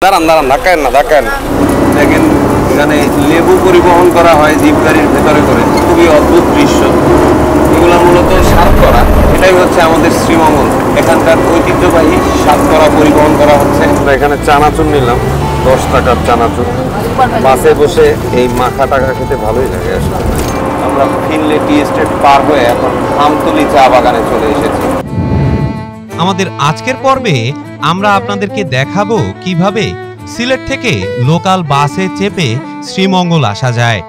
দাঁড়ান দাঁড়ান, ধাক্কায় না ধাক্কায় না। দেখেন এখানে লেবু পরিবহন করা হয় জিপ গাড়ির ভেতরে করে, খুবই অদ্ভুত দৃশ্য। এগুলো মূলত সাতকরা, এটাই হচ্ছে আমাদের শ্রীমঙ্গল, এখানকার ঐতিহ্যবাহী সাতকরা পরিবহন করা হচ্ছে। আমরা এখানে চানাচুর নিলাম, 10 টাকার চানাচুর। বাসে বসে এই মাখা টাকা খেতে ভালোই লাগে আসলে। আমরা ফিনলে টি এস্টেট পার হয়ে এখন আমতলী চা বাগানে চলে এসেছি। আমাদের আজকের পর্বে আমরা আপনাদেরকে দেখাবো কিভাবে সিলেট থেকে লোকাল বাসে চেপে শ্রীমঙ্গল আসা যায়।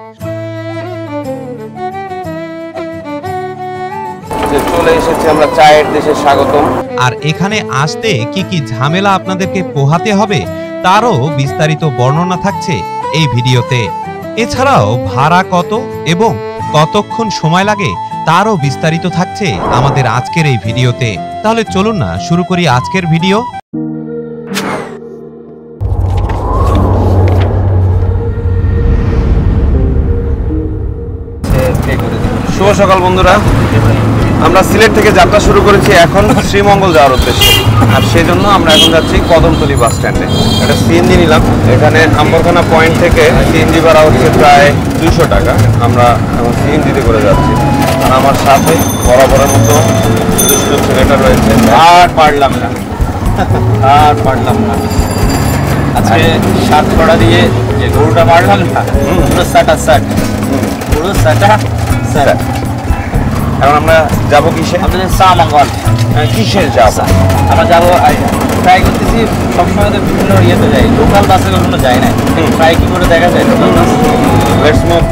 চলে এসেছি আমরা চায়ের দেশে স্বাগতম। আর এখানে আসতে কি কি ঝামেলা আপনাদেরকে পোহাতে হবে তারও বিস্তারিত বর্ণনা থাকছে এই ভিডিওতে। এছাড়াও ভাড়া কত এবং কতক্ষণ সময় লাগে তারও বিস্তারিত থাকছে আমাদের আজকের এই ভিডিওতে। তাহলে চলুন না শুরু করি আজকের ভিডিও। শুভ সকাল বন্ধুরা, আমরা সিলেট থেকে যাত্রা শুরু করেছি এখন শ্রীমঙ্গল যাওয়ার উদ্দেশ্যে। আর সেই জন্য আমরা এখন যাচ্ছি কদমতলী বাস স্ট্যান্ডে। একটা সিএনজি নিলাম, এখানে আম্বরখানা পয়েন্ট থেকে সিএনজি ভাড়া হচ্ছে প্রায় 200 টাকা। আমরা এখন সিএনজিতে করে যাচ্ছি। আর আমার সাথে বরাবরের মতো দুষ্ট ছেলেটা রয়েছে। আর পারলাম না আজকে সাতকড়া দিয়ে যে গরুটা মারলাম না, পুরো সাটা। এখন আমরা যাবো কিসে? আমাদের শ্যামঙ্গল কিসে যাবো? আমরা যাবো, ট্রাই করতেছি সবসময় তো বিভিন্ন ইয়েতে যাই, লোকাল বাসে কখনো যাই না, ট্রাই কি করে দেখা যায়। Let's move.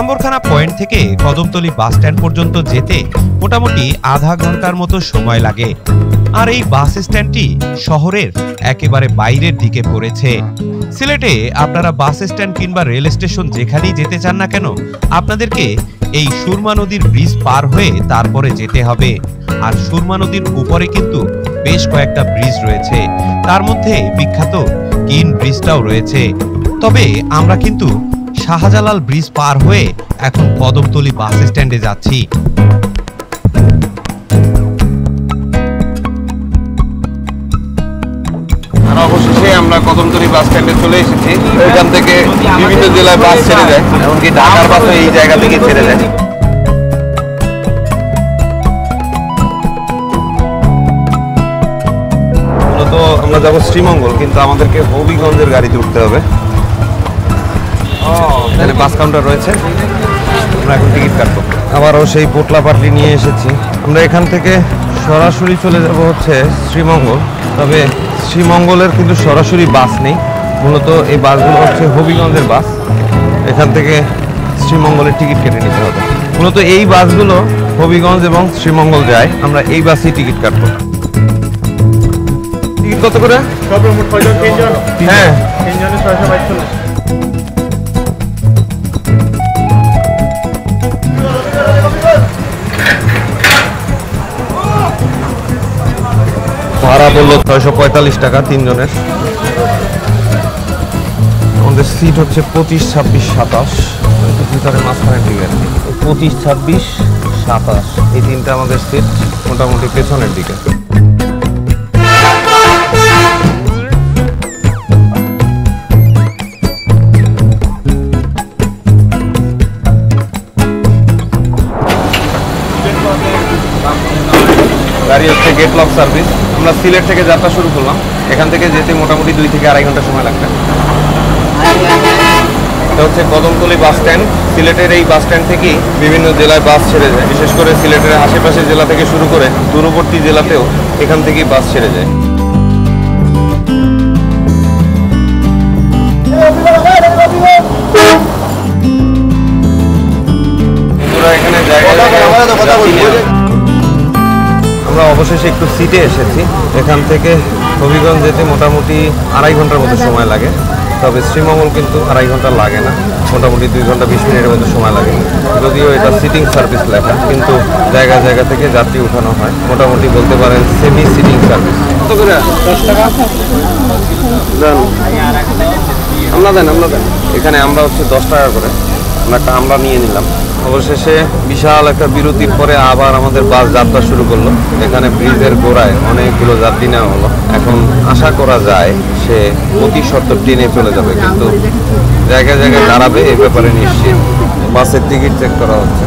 আম্বরখানা পয়েন্ট থেকে কদমতলী বাস স্ট্যান্ড পর্যন্ত যেতে মোটামুটি আধা ঘন্টার মতো সময় লাগে। আর এই বাস স্ট্যান্ডটি শহরের একেবারে বাইরের দিকে পড়েছে। সিলেটে আপনারা বাস স্ট্যান্ড কিংবা রেল স্টেশন যেখানেই যেতে চান না কেন, আপনাদেরকে এই সুরমা নদীর ব্রিজ পার হয়ে তারপরে যেতে হবে। আর সুরমা নদীর উপরে কিন্তু বেশ কয়েকটা ব্রিজ রয়েছে, তার মধ্যে বিখ্যাত কিন ব্রিজটাও রয়েছে। তবে আমরা কিন্তু শাহজালাল ব্রিজ পার হয়ে এখন কদমতলী বাস স্ট্যান্ডে যাচ্ছি। অবশেষে আমরা কদমতলী বাস স্ট্যান্ডে চলে এসেছি। এখান থেকে বিভিন্ন জেলায় বাস ছেড়ে যায়, এমনকি ঢাকার বাসও এই জায়গা থেকে ছেড়ে যায়। মূলত আমরা যাবো শ্রীমঙ্গল, কিন্তু আমাদেরকে হবিগঞ্জের গাড়িতে উঠতে হবে। এখানে বাস কাউন্টার রয়েছে, আমরা এখন টিকিট কাটবো। আবারও সেই পোটলা পাটলি নিয়ে এসেছি। আমরা এখান থেকে সরাসরি চলে যাব হচ্ছে শ্রীমঙ্গল। তবে শ্রীমঙ্গলের কিন্তু সরাসরি বাস নেই, মূলত এই বাসগুলো হচ্ছে হবিগঞ্জের বাস। এখান থেকে শ্রীমঙ্গলের টিকিট কেটে নিতে হবে। মূলত এই বাসগুলো হবিগঞ্জ এবং শ্রীমঙ্গল যায়, আমরা এই বাসেই টিকিট কাটবো। টিকিট কত করে? হ্যাঁ, ভাড়া বললো 645 টাকা 3 জনের। আমাদের সিট হচ্ছে 25, 26, 27, ভিতরে মাঝখানের দিকে 25, 26, 27, এই তিনটা আমাদের সিট মোটামুটি পেছনের দিকে। গাড়ি হচ্ছে গেট লক সার্ভিস। আমরা সিলেট থেকে যাত্রা শুরু করলাম, এখান থেকে যেতে মোটামুটি 2 থেকে আড়াই ঘন্টা সময় লাগবে। এটা হচ্ছে কদমতলী বাস স্ট্যান্ড। সিলেটের এই বাস স্ট্যান্ড থেকেই বিভিন্ন জেলায় বাস ছেড়ে যায়, বিশেষ করে সিলেটের আশেপাশের জেলা থেকে শুরু করে দূরবর্তী জেলাতেও এখান থেকেই বাস ছেড়ে যায়। এখানে আমরা অবশেষে একটু সিটে এসেছি। এখান থেকে হবিগঞ্জ যেতে মোটামুটি আড়াই ঘন্টার মতো সময় লাগে। তবে শ্রীমঙ্গল কিন্তু আড়াই ঘন্টা লাগে না, মোটামুটি 2 ঘন্টা 20 মিনিটের মতো সময় লাগে। যদিও এটা সিটিং সার্ভিস লেখা, কিন্তু জায়গা জায়গা থেকে যাত্রী উঠানো হয়। মোটামুটি বলতে পারেন সেমি সিটিং সার্ভিস। কত করে? 10 টাকা। আমরা দেন এখানে আমরা হচ্ছে 10 টাকা করে। আমরা নিয়ে নিলাম। অবশেষে বিশাল একটা বিরতির পরে আবার আমাদের বাস যাত্রা শুরু করলো। এখানে ব্রিজের গোড়ায় অনেকগুলো যাত্রী নেওয়া হলো। এখন আশা করা যায় সে অতি সত্বর ট্রেনে চলে যাবে, কিন্তু জায়গায় জায়গায় দাঁড়াবে এ ব্যাপারে নিশ্চিত। বাসের টিকিট চেক করা হচ্ছে।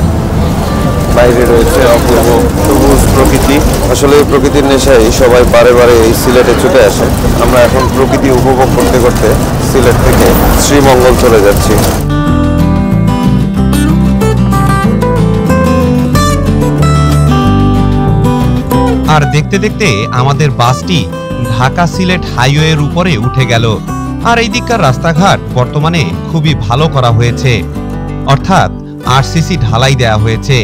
বাইরে রয়েছে অপূর্ব সবুজ প্রকৃতি। আসলে এই প্রকৃতির নেশায় সবাই বারে বারে এই সিলেটে ছুটে আসে। আমরা এখন প্রকৃতি উপভোগ করতে করতে সিলেট থেকে শ্রীমঙ্গল চলে যাচ্ছি। আর দেখতে দেখতে আমাদের বাসটি ঢাকা সিলেট হাইওয়ের উপরে উঠে গেল। আর এই দিককার রাস্তাঘাট বর্তমানে খুবই ভালো করা হয়েছে, অর্থাৎ আরসিসি ঢালাই দেয়া হয়েছে।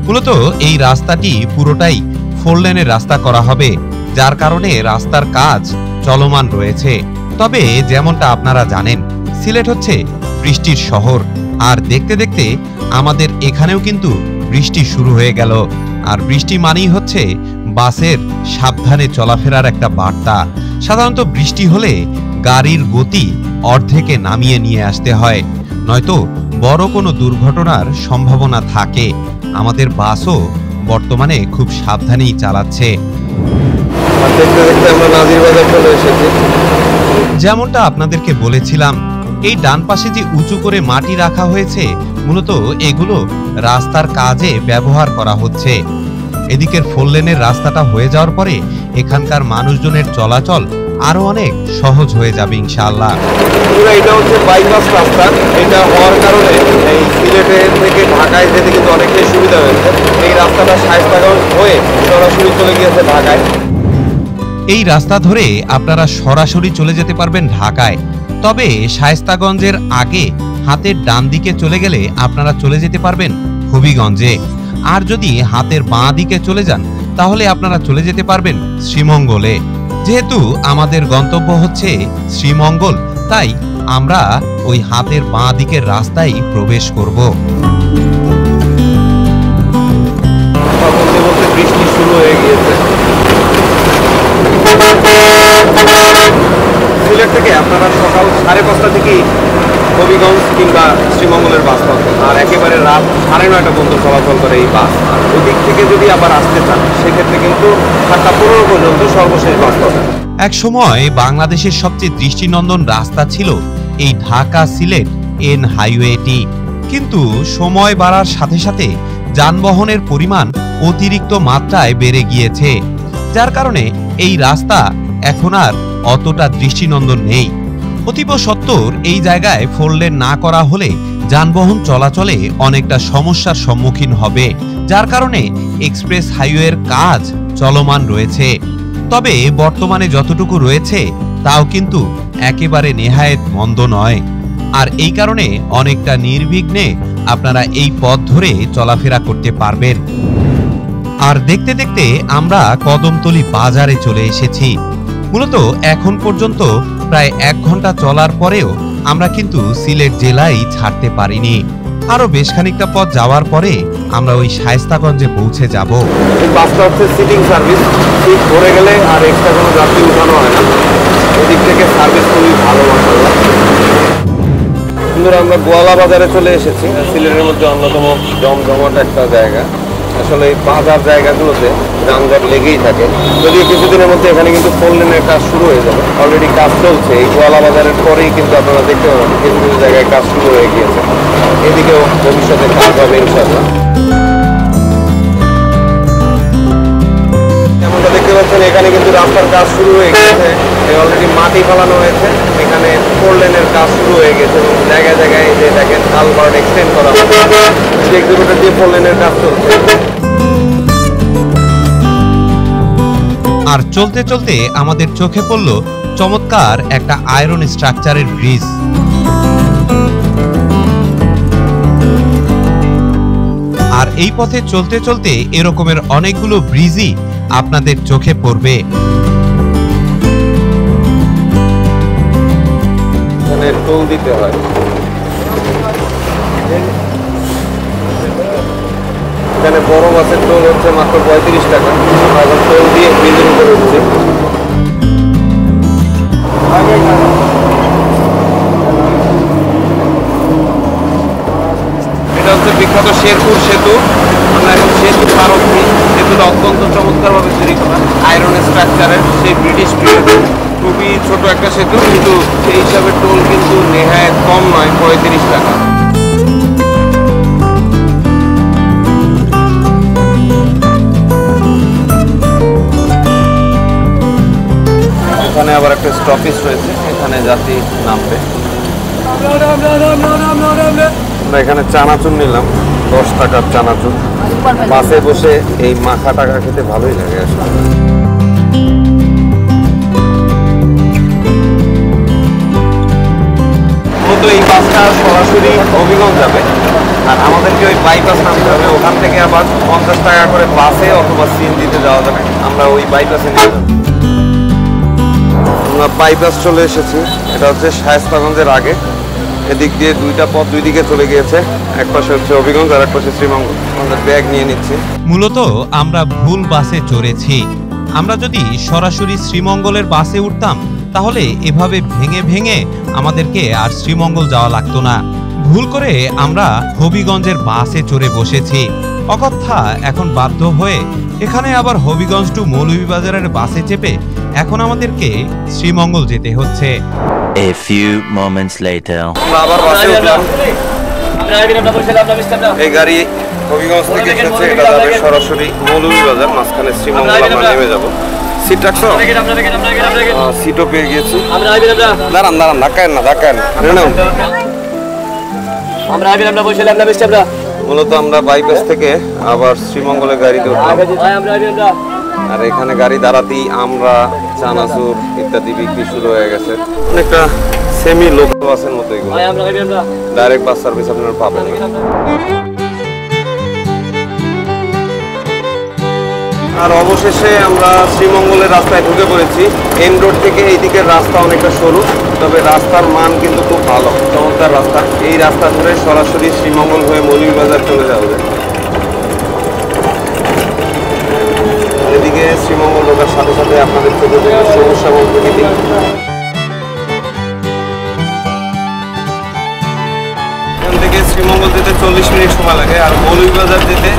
মূলত এই রাস্তাটি পুরোটাই 4 লেনের রাস্তা করা হবে, যার কারণে রাস্তার কাজ চলমান রয়েছে। তবে যেমনটা আপনারা জানেন, সিলেট হচ্ছে বৃষ্টির শহর। আর দেখতে দেখতে আমাদের এখানেও কিন্তু বৃষ্টি শুরু হয়ে গেল। আর বৃষ্টি মানেই হচ্ছে বাসের সাবধানে চলাফেরার একটা বার্তা। সাধারণত বৃষ্টি হলে গাড়ির গতি অর্ধেকে নামিয়ে নিয়ে আসতে হয়, নয়তো বড় কোনো দুর্ঘটনার সম্ভাবনা থাকে। আমাদের বাসও বর্তমানে খুব সাবধানেই চালাচ্ছে। দেখতে দেখতে আমরা নাজিরবাজার চলে এসেছি। যেমনটা আপনাদেরকে বলেছিলাম, এই ডান পাশে যে উঁচু করে মাটি রাখা হয়েছে, মূলত এগুলো রাস্তার কাজে ব্যবহার করা হচ্ছে। এদিকের 4 লেনের রাস্তাটা হয়ে যাওয়ার পরে এখানকার মানুষজনের চলাচল আরো অনেক সহজ হয়ে যাবে ইনশাআল্লাহ। এটা হচ্ছে বাইপাস রাস্তা। এটা হওয়ার কারণে এই সিলেটে থেকে ঢাকায় যেতে কিন্তু অনেকটাই সুবিধা হয়েছে। এই রাস্তাটা শায়েস্তাগঞ্জ হয়ে সরাসরি চলে গিয়েছে ঢাকায়। এই রাস্তা ধরে আপনারা সরাসরি চলে যেতে পারবেন ঢাকায়। তবে শায়েস্তাগঞ্জের আগে হাতের ডান দিকে চলে গেলে আপনারা চলে যেতে পারবেন হবিগঞ্জে। আর যদি হাতের বাঁ দিকে চলে যান তাহলে আপনারা চলে যেতে পারবেন শ্রীমঙ্গলে। যেহেতু আমাদের গন্তব্য হচ্ছে শ্রীমঙ্গল, তাই আমরা ওই হাতের বাঁ দিকের রাস্তায় প্রবেশ করব। বৃষ্টি শুরু হয়ে গিয়েছে। সিলেট থেকে আপনারা সকাল 5:30 থেকেই হবিগঞ্জ কিংবা শ্রীমঙ্গলের বাস পাবেন। আর একেবারে রাত 9:30 পর্যন্ত চলাচল করে এই বাস। ওই দিক থেকে যদি আবার আসতে চান সেক্ষেত্রে কিন্তু 7:15 পর্যন্ত সর্বশেষ বাস পাবেন। এক সময় বাংলাদেশের সবচেয়ে দৃষ্টিনন্দন রাস্তা ছিল এই ঢাকা সিলেট এন হাইওয়েটি, কিন্তু সময় বাড়ার সাথে সাথে যানবাহনের পরিমাণ অতিরিক্ত মাত্রায় বেড়ে গিয়েছে, যার কারণে এই রাস্তা এখন আর অতটা দৃষ্টিনন্দন নেই। অতীব সত্বর এই জায়গায় 4 লেন না করা হলে যানবাহন চলাচলে অনেকটা সমস্যার সম্মুখীন হবে, যার কারণে এক্সপ্রেস হাইওয়ের কাজ চলমান রয়েছে। তবে বর্তমানে যতটুকু রয়েছে তাও কিন্তু একেবারে নেহায়েত মন্দ নয়। আর এই কারণে অনেকটা নির্বিঘ্নে আপনারা এই পথ ধরে চলাফেরা করতে পারবেন। আর দেখতে দেখতে আমরা কদমতলী বাজারে চলে এসেছি। মূলত এখন পর্যন্ত প্রায় 1 ঘন্টা চলার পরেও আমরা কিন্তু সিলেট জেলায় ছাড়তে পারিনি। আরো বেশ খানিকটা পথ যাওয়ার পরে আমরা ওই শায়েস্তাগঞ্জে পৌঁছে যাব। এই বাসটা হচ্ছে সিটিং সার্ভিস। সিট ভরে গেলে আর এক্সট্রা কোনো যাত্রী উঠানো হয় না। এদিক থেকে সার্ভিস খুবই ভালো। মাশাআল্লাহ। আমরা গোয়ালা বাজারে চলে এসেছি। সিলেটের মধ্যে অন্যতম জমজমাট একটা জায়গা। আসলে এই বাজার জায়গাগুলোতে যানজট লেগেই থাকে। যদিও কিছুদিনের মধ্যে এখানে কিন্তু 4 লেনের কাজ শুরু হয়ে যাবে। অলরেডি কাজ চলছে। এই গোয়ালা বাজারের পরেই কিন্তু আপনারা দেখতে পাবেন কিছু কিছু জায়গায় কাজ শুরু হয়ে গিয়েছে। এদিকেও ভবিষ্যতে কাজ হবে ইনশাআল্লাহ। যেমনটা দেখতে পাচ্ছেন এখানে কিন্তু রাস্তার কাজ শুরু হয়ে গেছে। অলরেডি মাটি ফেলানো হয়েছে। এখানে 4 লেনের কাজ শুরু হয়ে গেছে এবং জায়গায় জায়গায় যে দেখেন কালভার্ট এক্সটেন্ড করা হচ্ছে। সেগুলোটা দিয়ে 4 লেনের কাজ চলছে। আর চলতে চলতে আমাদের চোখে পড়ল চমৎকার একটা আয়রন স্ট্রাকচারের ব্রিজ। আর এই পথে চলতে চলতে এরকমের অনেকগুলো ব্রিজই আপনাদের চোখে পড়বে। এখানে টোল দিতে হয়। এখানে বড় বাসের টোল হচ্ছে মাত্র 35 টাকা। এখন টোল দিয়ে ব্রিজের উপরে উঠছে। শেরপুর সেতু। আমরা এখন সেতু পারছি। সেতুটা অত্যন্ত চমৎকারভাবে তৈরি করা, আয়রন স্ট্রাকচারের, সেই ব্রিটিশ পিরিয়ডে খুবই ছোট একটা সেতু, কিন্তু সেই হিসাবে টোল কিন্তু নেহায়েত কম নয়, 35 টাকা। এখানে আবার একটা স্টপেজ রয়েছে, এখানে যাত্রী নামবে। আমরা এখানে চানাচুর নিলাম, 10 টাকার চানাচুর। বাসে বসে এই মাখা টাকা খেতে ভালোই লাগে আসলে। মূলত এই বাসটা সরাসরি হবিগঞ্জ যাবে, আর আমাদেরকে ওই বাইপাস নামতে হবে। ওখান থেকে আবার 50 টাকা করে বাসে অথবা সিএনজিতে যাওয়া যাবে। আমরা ওই বাইপাসে নিয়ে যাবো। আমরা বাইপাস চলে এসেছি। এটা হচ্ছে শায়েস্তাগঞ্জের আগে। এদিক দিয়ে দুইটা পথ দুই দিকে চলে গিয়েছে, এক পাশে হচ্ছে হবিগঞ্জ আর এক পাশে শ্রীমঙ্গল। আমাদের ব্যাগ নিয়ে নিচ্ছি। মূলত আমরা ভুল বাসে চড়েছি। আমরা যদি সরাসরি শ্রীমঙ্গলের বাসে উঠতাম তাহলে এভাবে ভেঙে ভেঙে আমাদেরকে আর শ্রীমঙ্গল যাওয়া লাগতো না। ভুল করে আমরা হবিগঞ্জের বাসে চড়ে বসেছি। অকথ্যা এখন বাধ্য হয়ে এখানে আবার হবিগঞ্জ টু মৌলভীবাজারের বাসে চেপে এখন আমাদেরকে শ্রীমঙ্গল যেতে হচ্ছে। A few moments later. আমরা আবার বাসে উঠলাম। এই গাড়ি হবিগঞ্জ থেকে এসেছে, এটা যাবে সরাসরি মৌলভীবাজার, মাঝখানে শ্রীমঙ্গল আমরা নেমে যাব। সিট রাখছো? সিটও পেয়ে গিয়েছি। দাঁড়ান দাঁড়ান, ধাক্কায় না ধাক্কায় না। মূলত আমরা বাইপাস থেকে আবার শ্রীমঙ্গলের গাড়িতে উঠলাম, আর এখানে গাড়ি দাঁড়াতেই আমরা চানাচুর ইত্যাদি বিক্রি শুরু হয়ে গেছে। অনেকটা সেমি লোকাল বাসের মতো এগুলো, ডাইরেক্ট বাস সার্ভিস আপনারা পাবেন। আর অবশেষে আমরা শ্রীমঙ্গলের রাস্তায় ঢুকে পড়েছি। এন রোড থেকে এই দিকের রাস্তা অনেকটা সরু, তবে রাস্তার মান কিন্তু খুব ভালো, চমৎকার রাস্তা। এই রাস্তা ধরে সরাসরি শ্রীমঙ্গল হয়ে মৌলভীবাজার চলে যাওয়া যায়। এদিকে শ্রীমঙ্গল ঢোকার সাথে সাথে আপনাদের চোখে সবুজ শ্যামল প্রকৃতি। এখান থেকে শ্রীমঙ্গল যেতে 40 মিনিট সময় লাগে, আর মৌলভীবাজার যেতে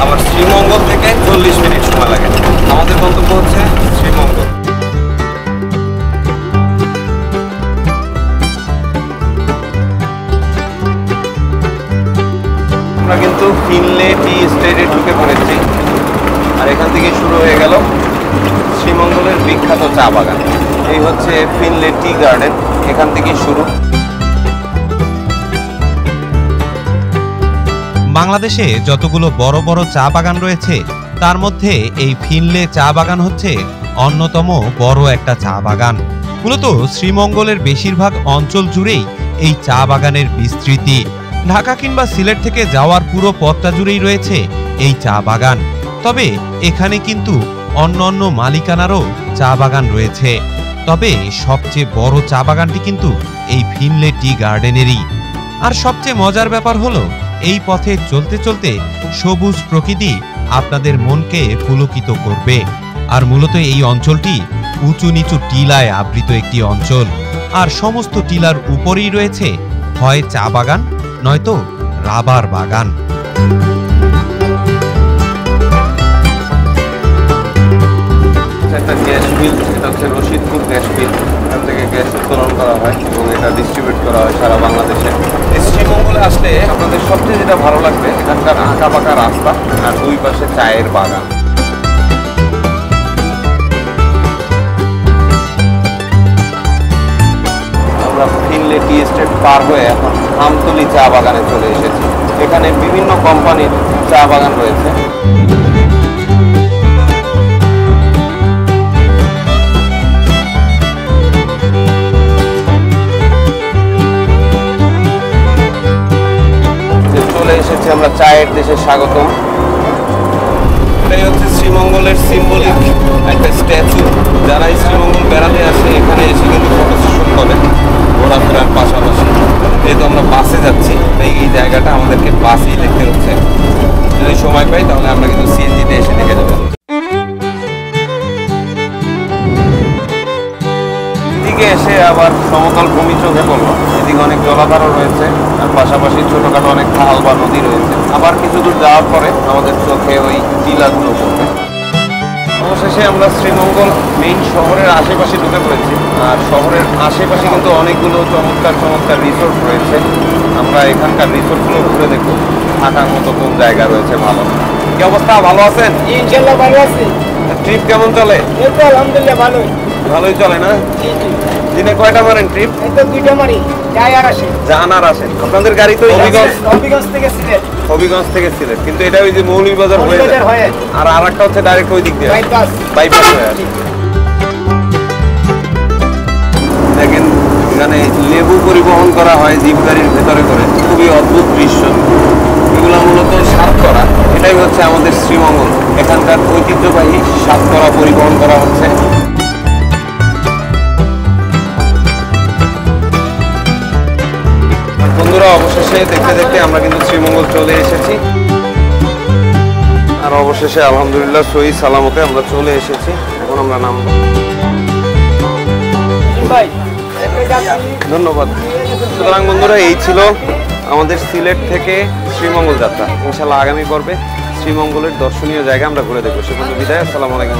আবার শ্রীমঙ্গল থেকে 40 মিনিট সময় লাগে। আমাদের গন্তব্য হচ্ছে শ্রীমঙ্গল। আমরা কিন্তু ফিনলে টি এস্টেটে ঢুকে পড়েছি, আর এখান থেকে শুরু হয়ে গেল শ্রীমঙ্গলের বিখ্যাত চা বাগান। এই হচ্ছে ফিনলে টি গার্ডেন, এখান থেকেই শুরু। বাংলাদেশে যতগুলো বড় বড় চা বাগান রয়েছে তার মধ্যে এই ফিনলে চা বাগান হচ্ছে অন্যতম বড় একটা চা বাগান। মূলত শ্রীমঙ্গলের বেশিরভাগ অঞ্চল জুড়েই এই চা বাগানের বিস্তৃতি। ঢাকা কিংবা সিলেট থেকে যাওয়ার পুরো পথটা জুড়েই রয়েছে এই চা বাগান। তবে এখানে কিন্তু অন্য মালিকানারও চা বাগান রয়েছে, তবে সবচেয়ে বড় চা বাগানটি কিন্তু এই ফিনলে টি গার্ডেনেরই। আর সবচেয়ে মজার ব্যাপার হলো এই পথে চলতে চলতে সবুজ প্রকৃতি আপনাদের মনকে পুলকিত করবে। আর মূলত এই অঞ্চলটি উঁচু নিচু টিলায় আবৃত একটি অঞ্চল, আর সমস্ত টিলার উপরেই রয়েছে হয় চা বাগান নয়তো রাবার বাগান। একটা গ্যাস বিল, এটা হচ্ছে রশিদপুর গ্যাস বিল। এখান থেকে গ্যাস উত্তোলন করা হয় এবং এটা ডিস্ট্রিবিউট করা হয় সারা বাংলাদেশে। শ্রীমঙ্গলে আসলে আপনাদের সবচেয়ে যেটা ভালো লাগবে এখানকার আঁকা পাকা রাস্তা আর দুই পাশে চায়ের বাগান। আমরা ফিনলে টি এস্টেট পার হয়ে এখন আমতলী চা বাগানে চলে এসেছি। এখানে বিভিন্ন কোম্পানির চা বাগান রয়েছে। এসেছি আমরা চায়ের দেশে স্বাগতম। এটাই হচ্ছে শ্রীমঙ্গলের সিম্বলিক একটা স্ট্যাচু। যারা শ্রীমঙ্গল বেড়াতে আসে এখানে এসে কিন্তু ফটো শুট করে ঘোরাফেরার পাশাপাশি। যেহেতু আমরা বাসে যাচ্ছি তাই এই জায়গাটা আমাদেরকে বাসেই দেখতে হচ্ছে। যদি সময় পাই তাহলে আমরা কিন্তু সিএনজিতে এসে দেখে যাবো। এদিকে এসে আবার সমতল ভূমি চোখে পড়লো। এদিকে অনেক জলাধারও রয়েছে, আর পাশাপাশি ছোটখাটো অনেক খাল বা নদী রয়েছে। আবার কিছু দূর যাওয়ার পরে আমাদের চোখে ওই টিলাগুলো পড়বে। অবশেষে আমরা শ্রীমঙ্গল মেইন শহরের আশেপাশে ঢুকে পড়েছি। আর শহরের আশেপাশে কিন্তু অনেকগুলো চমৎকার চমৎকার রিসোর্ট রয়েছে। আমরা এখানকার রিসোর্টগুলো ঘুরে দেখব থাকার মতো কোন জায়গা রয়েছে ভালো। কি অবস্থা, ভালো আছেন? ইনশাল্লাহ ভালো আছি। ট্রিপ কেমন চলে? এই তো আলহামদুলিল্লাহ ভালোই। ভালোই চলে না? জি জি। দিনে কয়টা মারেন ট্রিপ? এই তো দুইটা মারি, যাই আর আসে। যান আর আসেন। আপনাদের গাড়ি তো হবিগঞ্জ থেকে সিলেট, হবিগঞ্জ থেকে সিলেট, কিন্তু এটা ওই যে মৌলভীবাজার হয়ে মৌলভীবাজার যায়। হয়ে। আর আরেকটা হচ্ছে ডাইরেক্ট ওই দিক দিয়ে বাইপাস। বাইপাস হয়ে আসে। দেখেন এখানে লেবু পরিবহন করা হয় জিপ গাড়ির ভেতরে করে, খুবই অদ্ভুত দৃশ্য। এগুলো মূলত সাতকরা, এটাই হচ্ছে আমাদের শ্রীমঙ্গল। এখানকার ঐতিহ্যবাহী সাতকরা পরিবহন করা হচ্ছে। বন্ধুরা, অবশেষে দেখতে দেখতে আমরা কিন্তু শ্রীমঙ্গল চলে এসেছি। আর অবশেষে আলহামদুলিল্লাহ সহি সালামতে আমরা চলে এসেছি। এখন আমরা নামবো। ভাই ধন্যবাদ। সুতরাং বন্ধুরা, এই ছিল আমাদের সিলেট থেকে শ্রীমঙ্গল যাত্রা। ইনশাল্লাহ আগামী পর্বে শ্রীমঙ্গলের দর্শনীয় জায়গা আমরা ঘুরে দেখবো। সে পর্যন্ত বিদায়। আসসালামু আলাইকুম।